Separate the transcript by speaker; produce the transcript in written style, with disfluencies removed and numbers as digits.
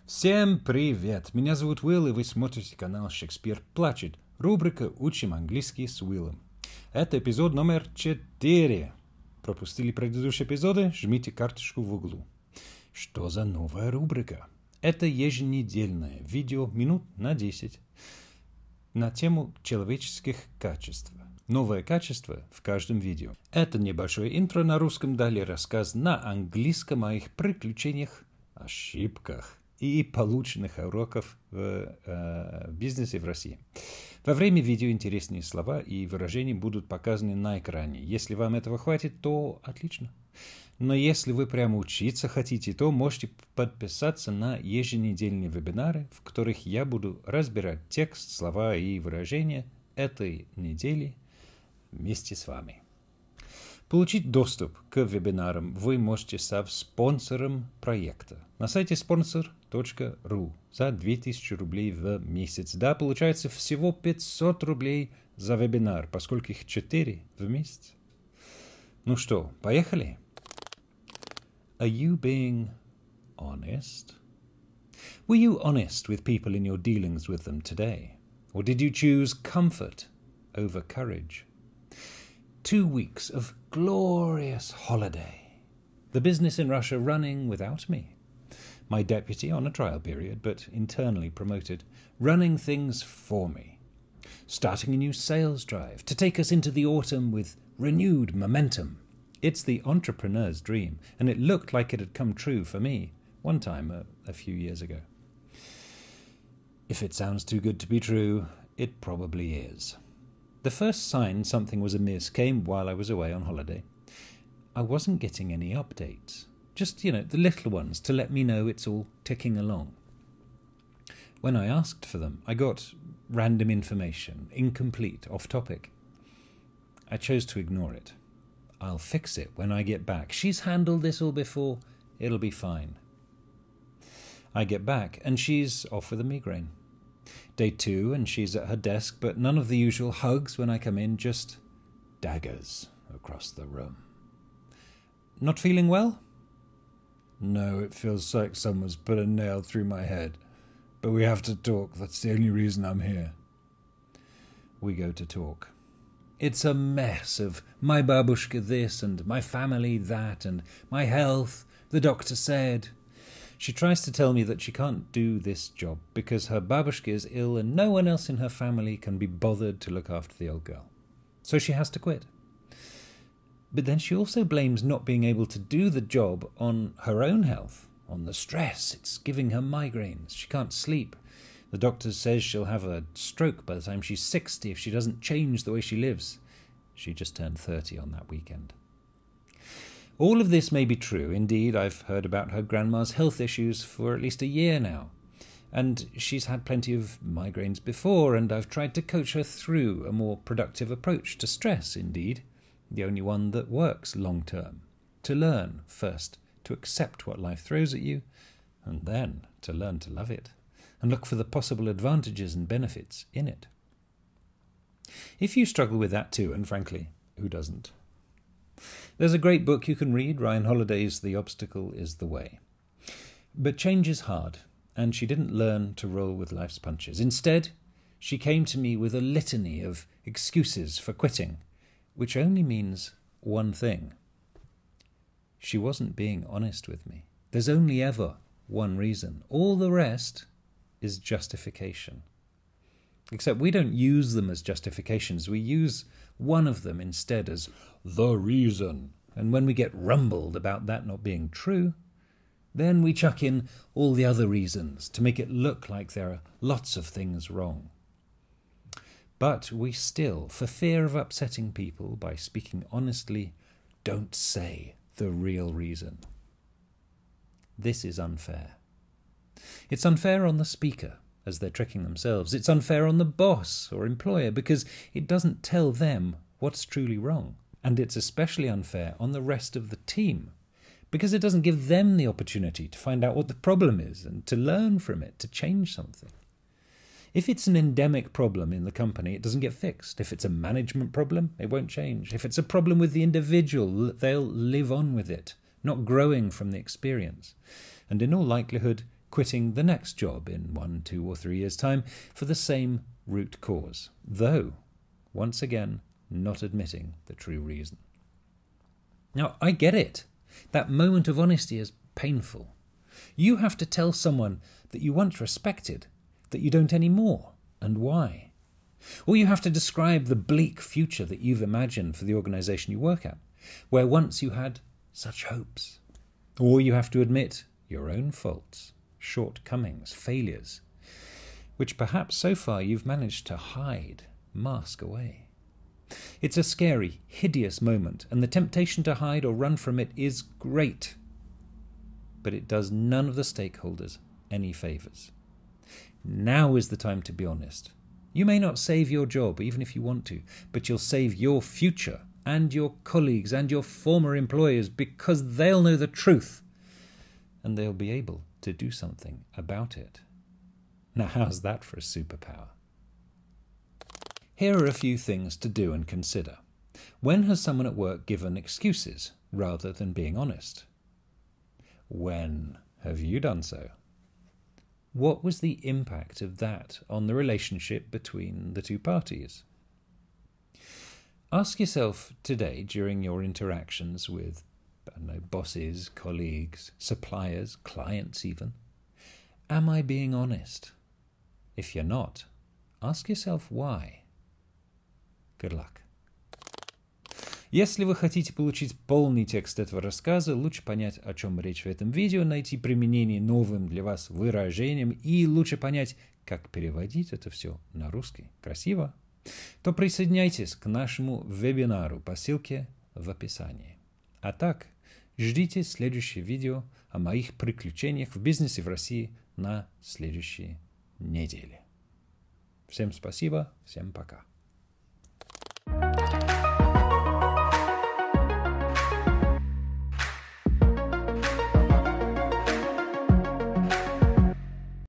Speaker 1: Всем привет! Меня зовут Уилл, и вы смотрите канал «Шекспир плачет», рубрика «Учим английский с Уиллом». Это эпизод номер 4. Пропустили предыдущие эпизоды? Жмите карточку в углу. Что за новая рубрика? Это еженедельное видео минут на 10 на тему человеческих качеств. Новое качество в каждом видео. Это небольшое интро на русском, далее рассказ на английском о их приключениях, ошибках и полученных уроков в бизнесе в России. Во время видео интересные слова и выражения будут показаны на экране. Если вам этого хватит, то отлично. Но если вы прямо учиться хотите, то можете подписаться на еженедельные вебинары, в которых я буду разбирать текст, слова и выражения этой недели вместе с вами. Получить доступ к вебинарам вы можете став спонсором проекта на сайте sponsor.ru за 2000 рублей в месяц. Да, получается всего 500 рублей за вебинар, поскольку их 4 в месяц. Ну что, поехали? Are you being honest? Were you honest with people in your dealings with them today? Or did you choose comfort over courage? 2 weeks of glorious holiday. The business in Russia running without me. My deputy on a trial period, but internally promoted, running things for me. Starting a new sales drive to take us into the autumn with renewed momentum. It's the entrepreneur's dream, and it looked like it had come true for me one time a few years ago. If it sounds too good to be true, it probably is. The first sign something was amiss came while I was away on holiday. I wasn't getting any updates. Just, the little ones to let me know it's all ticking along. When I asked for them, I got random information, incomplete, off topic. I chose to ignore it. I'll fix it when I get back. She's handled this all before. It'll be fine. I get back, and she's off with a migraine. Day 2, and she's at her desk, but none of the usual hugs when I come in, just daggers across the room. Not feeling well? No, it feels like someone's put a nail through my head. But we have to talk. That's the only reason I'm here. We go to talk. It's a mess of my babushka this and my family that and my health, the doctor said. She tries to tell me that she can't do this job because her babushka is ill and no one else in her family can be bothered to look after the old girl. So she has to quit. But then she also blames not being able to do the job on her own health, on the stress. It's giving her migraines. She can't sleep. The doctor says she'll have a stroke by the time she's 60 if she doesn't change the way she lives. She just turned 30 on that weekend. All of this may be true. Indeed, I've heard about her grandma's health issues for at least a year now. And she's had plenty of migraines before, and I've tried to coach her through a more productive approach to stress, indeed, the only one that works long term. To learn, first, to accept what life throws at you, and then to learn to love it, and look for the possible advantages and benefits in it. If you struggle with that too, and frankly, who doesn't? There's a great book you can read, Ryan Holiday's The Obstacle is the Way. But change is hard, and she didn't learn to roll with life's punches. Instead, she came to me with a litany of excuses for quitting, which only means one thing. She wasn't being honest with me. There's only ever one reason. All the rest is justification. Except we don't use them as justifications. We use one of them instead as the reason. And when we get rumbled about that not being true, then we chuck in all the other reasons to make it look like there are lots of things wrong. But we still, for fear of upsetting people by speaking honestly, don't say the real reason. This is unfair. It's unfair on the speaker, as they're tricking themselves. It's unfair on the boss or employer because it doesn't tell them what's truly wrong. And it's especially unfair on the rest of the team because it doesn't give them the opportunity to find out what the problem is and to learn from it, to change something. If it's an endemic problem in the company, it doesn't get fixed. If it's a management problem, it won't change. If it's a problem with the individual, they'll live on with it, not growing from the experience. And in all likelihood, quitting the next job in 1, 2, or 3 years' time for the same root cause, though, once again, not admitting the true reason. Now, I get it. That moment of honesty is painful. You have to tell someone that you once respected that you don't anymore, and why. Or you have to describe the bleak future that you've imagined for the organisation you work at, where once you had such hopes. Or you have to admit your own faults, shortcomings, failures, which perhaps so far you've managed to hide, mask away. It's a scary, hideous moment, and the temptation to hide or run from it is great. But it does none of the stakeholders any favours. Now is the time to be honest. You may not save your job, even if you want to, but you'll save your future and your colleagues and your former employers, because they'll know the truth and they'll be able to do something about it. Now, how's that for a superpower? Here are a few things to do and consider. When has someone at work given excuses rather than being honest? When have you done so? What was the impact of that on the relationship between the two parties? Ask yourself today, during your interactions with, bosses, colleagues, suppliers, clients even, am I being honest? If you're not, ask yourself why. Good luck. Если вы хотите получить полный текст этого рассказа, лучше понять, о чем речь в этом видео, найти применение новым для вас выражениям и лучше понять, как переводить это все на русский красиво, то присоединяйтесь к нашему вебинару по ссылке в описании. А так, ждите следующее видео о моих приключениях в бизнесе в России на следующей неделе. Всем спасибо, всем пока.